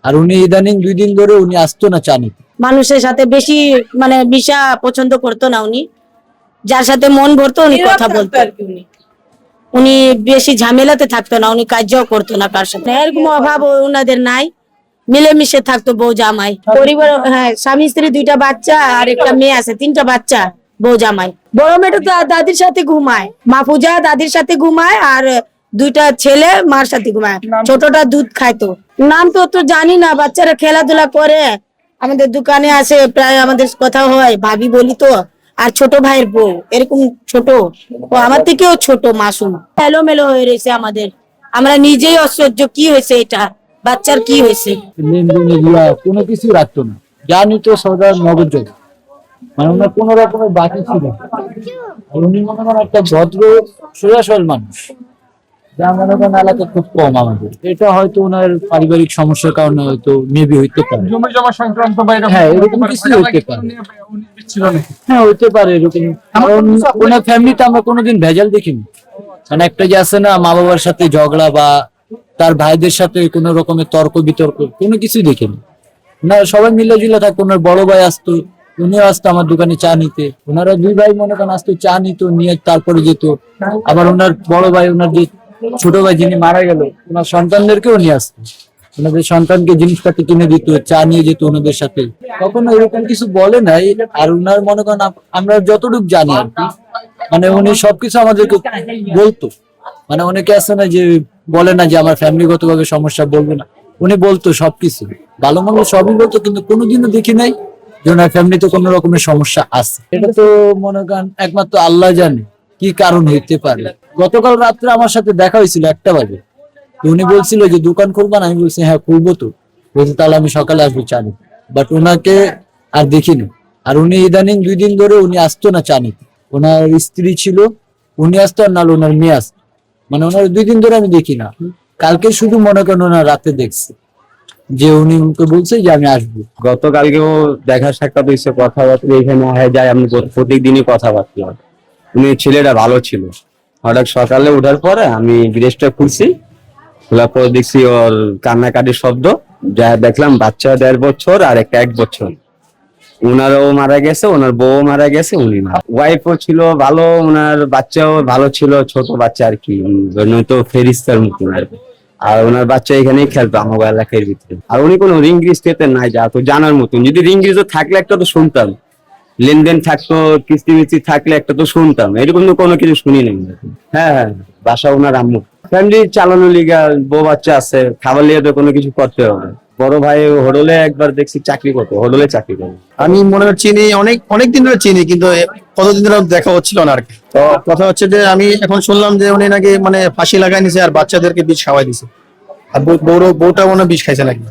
আর উনি ইদানিং 2 দিন ধরে উনি আসতো না চা নিতে। মানুষের সাথে বেশি মিশা পছন্দ করতো না উনি। যার সাথে মন ভরতো উনি কথা বলতো আর কি। উনি বেশি ঝামেলাতে থাকতো না, উনি কাজও করতো না কার সাথে। এরকম অভাব ওনাদের নাই, মিলেমিশে থাকতো বউ জামাই। পরিবার, হ্যাঁ, স্বামী স্ত্রী, 2টা বাচ্চা আর একটা মেয়ে আছে, 3টা বাচ্চা। বউ জামাই, বড় মেয়েটা তো দাদির সাথে ঘুমায়, মাহফুজা দাদির সাথে ঘুমায়, আর 2টা ছেলে মার সাথে ঘুমায়। ছোটটা দুধ খাইতো। নাম তো জানি না, বাচ্চারা খেলাধুলা করে, আমাদের দোকানে আসে, প্রায় আমাদের কথা হয়, ভাবি বলি তো। আর ছোট ভাইয়ের বউ এরকম ছোট, ও আমার থেকেও ছোট, মাসুম। এলোমেলো হয়ে রয়েছে আমাদের, আমরা নিজেই অসহ্য। কি হয়েছে এটা, বাচ্চার কি হয়েছে? লেনদেনে গুলা কোনো কিছু রাখতো না, যা নিত সদা নগদ জমা। মানে ওনার কোনো রকমের বাকি ছিল না। আর উনি মনে করেন একটা ভদ্র সোজা সরল মানুষ, যা মনে করেন এলাকায় খুব কম আমাদের। এটা হয়তো ওনার পারিবারিক সমস্যার কারণে হয়তো মেবি হইতে পারে, জমি জমা সংক্রান্ত বা এরকম হ্যাঁ এরকম কিছু হইতে পারে। উনি ছিল নাকি? হ্যাঁ হইতে পারে এরকম, কারণ ওনার ফ্যামিলিতে আমরা কোনোদিন ভেজাল দেখিনি। মানে একটা যে আছে না, মা বাবার সাথে ঝগড়া বা তার ভাইদের সাথে কোনো রকমের তর্ক বিতর্ক, কোনো কিছুই দেখিনি। ওনারা সবাই মিলে ঝুলে থাকতো। ওনার বড় ভাই আসতো, উনিও আসতো আমার দোকানে চা নিতে। ওনারা 2 ভাই মনে করেন আসতো, চা নিত, নিয়ে তারপরে যেত। আবার ওনার বড় ভাই, ওনার যে ছোট ভাই যিনি মারা গেল, ওনার সন্তানদেরকেও নিয়ে আসতো। ওনাদের সন্তানকে জিনিসপাতি কিনে দিত, চা নিয়ে যেত ওনাদের সাথে। কখনো এরকম কিছু বলে নাই। আর ওনার মনে করেন আমরা যতটুকু জানি আর কি, মানে উনি সবকিছু আমাদেরকে বলতো। মানে অনেকে আছে না যে বলে না যে আমার ফ্যামিলিগত ভাবে সমস্যা বলবো না, উনি বলতো সবকিছু, ভালো মন্দ সবই বলতো। কিন্তু কোনোদিনও দেখি নাই যে ওনার ফ্যামিলিতে কোনো রকমের সমস্যা আছে। এটা তো মনে করেন একমাত্র আল্লাহ জানে কি কারণ হইতে পারে। গতকাল রাত্রে আমার সাথে দেখা হয়েছিল 1টা বাজে। তো উনি বলছিল যে দোকান খুলবা না, আমি বলছি হ্যাঁ খুলবো। তো বলছি তাহলে আমি সকালে আসবো চা নিতে। বাট ওনাকে আর দেখিনি। আর উনি ইদানিং 2 দিন ধরে উনি আসতো না চা নিতে। ওনার স্ত্রী ছিল, উনি আসতো, আর নাহলে ওনার মেয়ে আসতো। মানে ওনার 2 দিন ধরে আমি দেখি না। কালকে শুধু মনে করেন ওনার রাতে দেখছি যে উনি আমাকে বলছে যে আমি আসবো। গতকালকেও দেখা সাক্ষাৎ হয়েছে, কথাবার্তা এখানে হয়ে যায়, আমি প্রত্যেকদিনই কথাবার্তা হয়। উনি ছেলেটা ভালো ছিল। হঠাৎ সকালে ওঠার পরে আমি গ্যাসটা খুলছি, খোলার পরে দেখছি ওর কান্নাকাটির শব্দ। যা দেখলাম বাচ্চা 1.5 বছর আর একটা 1 বছর। ওনারও মারা গেছে, ওনার বউ মারা গেছে, উনি ওয়াইফও ছিল ভালো, ওনার বাচ্চাও ভালো ছিল, ছোট বাচ্চা আর কি, তো ফেরিস্তার মতন আর কি। আর ওনার বাচ্চা এখানেই খেলতো আমার এলাকার ভিতরে। আর উনি কোনো রিং গ্রিজ খেতে নাই, যা তো জানার মতন। যদি রিং গ্রিজও থাকলে একটা তো শুনতাম, লেনদেন থাকতো, কিস্তি মিস্তি থাকলে একটা তো শুনতাম। এরকম তো কোনো কিছু শুনি নাই। হ্যাঁ হ্যাঁ, বাসা ওনার আম্মু। ফ্যামিলি চালানো লিগা, বউ বাচ্চা আছে, খাবার লিয়ে তো কোনো কিছু করতে হবে। বড় ভাই হোটেলে একবার দেখছি চাকরি করতো, হোটেলে চাকরি করে। আমি মনে হয় চিনি, অনেক অনেক দিন ধরে চিনি, কিন্তু কতদিন ধরে দেখা হচ্ছিল না আর কি। তো কথা হচ্ছে যে আমি এখন শুনলাম যে উনি নাকি ফাঁসি লাগাই নিছে আর বাচ্চাদেরকে বিষ খাওয়াই দিছে। আর বউটা মনে হয় বিষ খাইছে নাকি।